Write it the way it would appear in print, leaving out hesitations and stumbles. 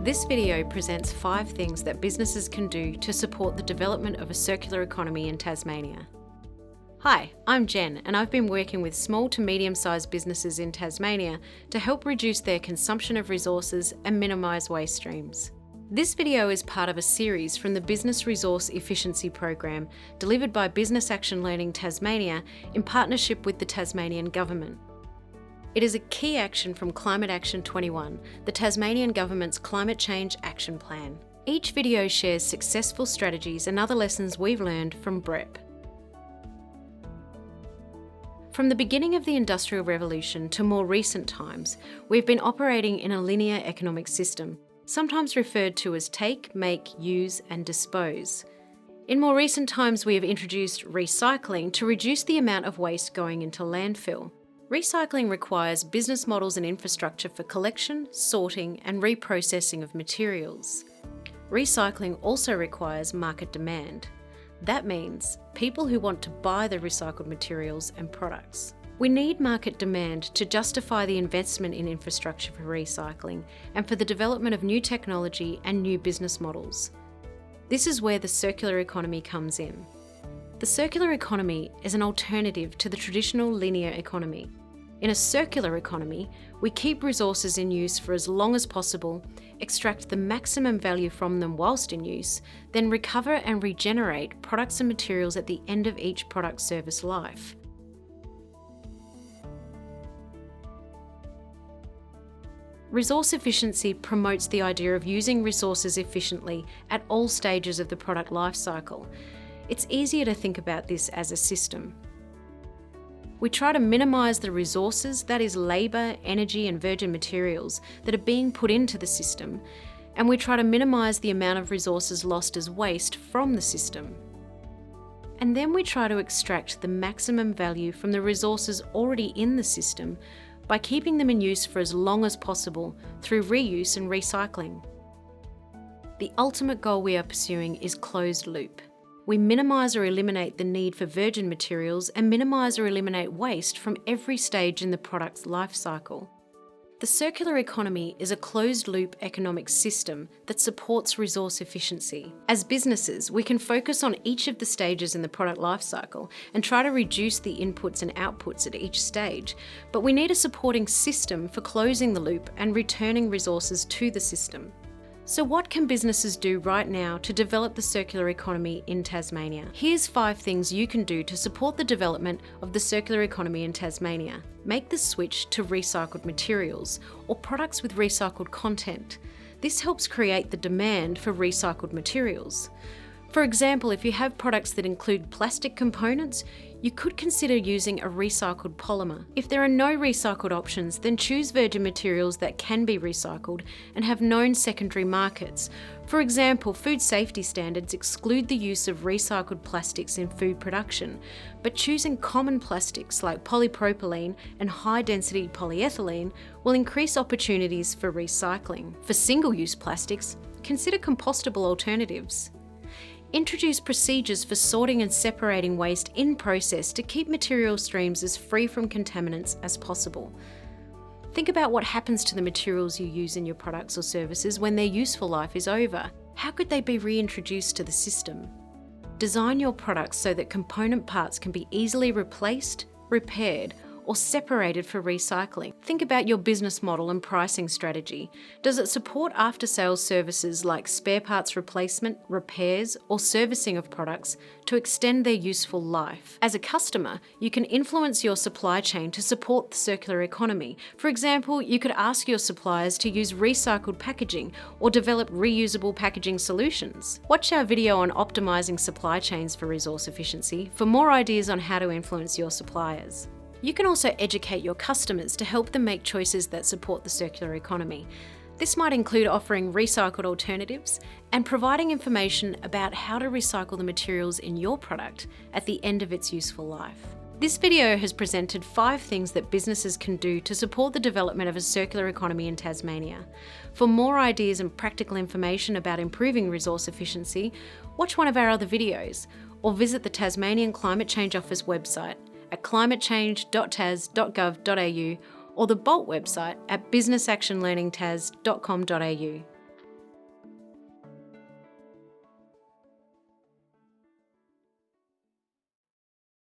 This video presents 5 things that businesses can do to support the development of a circular economy in Tasmania. Hi, I'm Jen, and I've been working with small to medium-sized businesses in Tasmania to help reduce their consumption of resources and minimise waste streams. This video is part of a series from the Business Resource Efficiency Program delivered by Business Action Learning Tasmania in partnership with the Tasmanian Government. It is a key action from Climate Action 21, the Tasmanian Government's climate change action plan. Each video shares successful strategies and other lessons we've learned from BREP. From the beginning of the Industrial Revolution to more recent times, we've been operating in a linear economic system, sometimes referred to as take, make, use, and dispose. In more recent times, we have introduced recycling to reduce the amount of waste going into landfill. Recycling requires business models and infrastructure for collection, sorting, and reprocessing of materials. Recycling also requires market demand. That means people who want to buy the recycled materials and products. We need market demand to justify the investment in infrastructure for recycling and for the development of new technology and new business models. This is where the circular economy comes in. The circular economy is an alternative to the traditional linear economy. In a circular economy, we keep resources in use for as long as possible, extract the maximum value from them whilst in use, then recover and regenerate products and materials at the end of each product service life. Resource efficiency promotes the idea of using resources efficiently at all stages of the product life cycle. It's easier to think about this as a system. We try to minimise the resources, that is labour, energy and virgin materials, that are being put into the system, and we try to minimise the amount of resources lost as waste from the system. And then we try to extract the maximum value from the resources already in the system by keeping them in use for as long as possible through reuse and recycling. The ultimate goal we are pursuing is closed loop. We minimise or eliminate the need for virgin materials and minimise or eliminate waste from every stage in the product's life cycle. The circular economy is a closed-loop economic system that supports resource efficiency. As businesses, we can focus on each of the stages in the product life cycle and try to reduce the inputs and outputs at each stage, but we need a supporting system for closing the loop and returning resources to the system. So what can businesses do right now to develop the circular economy in Tasmania? Here's 5 things you can do to support the development of the circular economy in Tasmania. Make the switch to recycled materials or products with recycled content. This helps create the demand for recycled materials. For example, if you have products that include plastic components, you could consider using a recycled polymer. If there are no recycled options, then choose virgin materials that can be recycled and have known secondary markets. For example, food safety standards exclude the use of recycled plastics in food production, but choosing common plastics like polypropylene and high-density polyethylene will increase opportunities for recycling. For single-use plastics, consider compostable alternatives. Introduce procedures for sorting and separating waste in process to keep material streams as free from contaminants as possible. Think about what happens to the materials you use in your products or services when their useful life is over. How could they be reintroduced to the system? Design your products so that component parts can be easily replaced, repaired, or separated for recycling. Think about your business model and pricing strategy. Does it support after-sales services like spare parts replacement, repairs, or servicing of products to extend their useful life? As a customer, you can influence your supply chain to support the circular economy. For example, you could ask your suppliers to use recycled packaging or develop reusable packaging solutions. Watch our video on optimising supply chains for resource efficiency for more ideas on how to influence your suppliers. You can also educate your customers to help them make choices that support the circular economy. This might include offering recycled alternatives and providing information about how to recycle the materials in your product at the end of its useful life. This video has presented 5 things that businesses can do to support the development of a circular economy in Tasmania. For more ideas and practical information about improving resource efficiency, watch one of our other videos or visit the Tasmanian Climate Change Office website at climatechange.tas.gov.au or the BALT website at businessactionlearningtas.com.au.